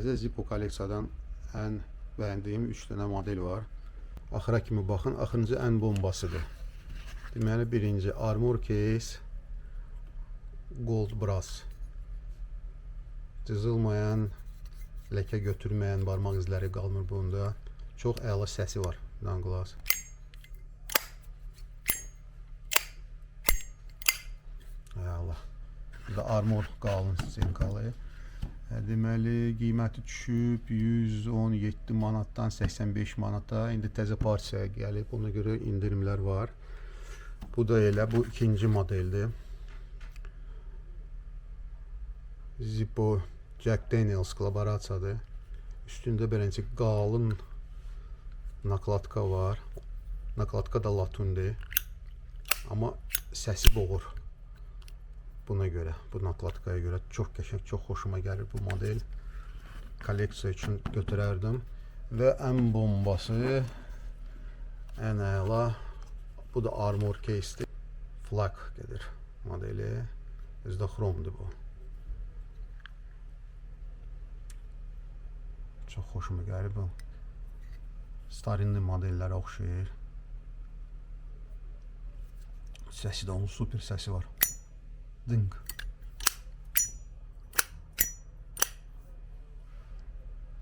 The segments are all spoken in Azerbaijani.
Zippo kolleksiyadan ən bəyəndiyim 3 dənə model var. Axıra kimi baxın, axırıncı ən bombasıdır. Deməli, birinci Armor Case Gold Brass. Cızılmayan, ləkə götürməyən barmaq izləri qalmır bunda. Çox əla səsi var. Danglas. Allah. Bu da Armor qalın zinkalı. Deməli, qiyməti düşüb 117 manatdan 85 manata. İndi təzə parçaya gəlib, ona görə indirimlər var. Bu da elə, bu ikinci modeldir. Zippo Jack Daniels kollaborasiyadır. Üstündə beləncə qalın nakladka var. Nakladka da latundur. Amma səsi boğur. Buna görə, bu nakladkaya görə çox qəşəng, çox xoşuma gəlir bu model. Kolleksiya üçün götürərdim. Və ən bombası, ən əla, bu da Armor Case'dir. Flag gedir modeli. Özdə xromdur bu. Çox xoşuma gəlir bu. Starinli modellərə oxşayır. Səsi də onun super səsi var. Dınq.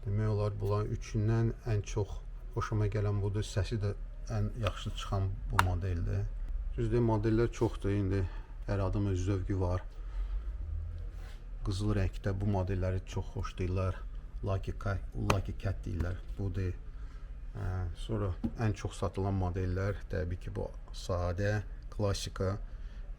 Demək olar, bunların üçündən ən çox xoşuma gələn budur. Səsi də ən yaxşı çıxan bu modeldir. Düzdür, modellər çoxdur. İndi hər adam öz zövqü var. Qızıl rəngdə bu modelləri çox xoş deyirlər. Lucky Cat deyirlər. Budur. Sonra ən çox satılan modellər təbii ki, bu sadə, klassika.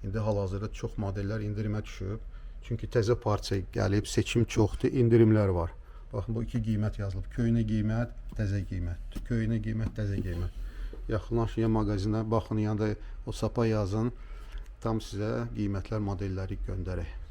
İndi hal-hazırda çox modellər indirimə düşüb. Çünki təzə parça gəlib, seçim çoxdur, indirimlər var. Baxın, bu iki qiymət yazılıb. Köhnə qiymət, təzə qiymət. Köhnə qiymət, təzə qiymət. Yaxınlaşın mağazinə, baxın, yanında o sapa yazın. Tam sizə qiymətlər, modelləri göndərək.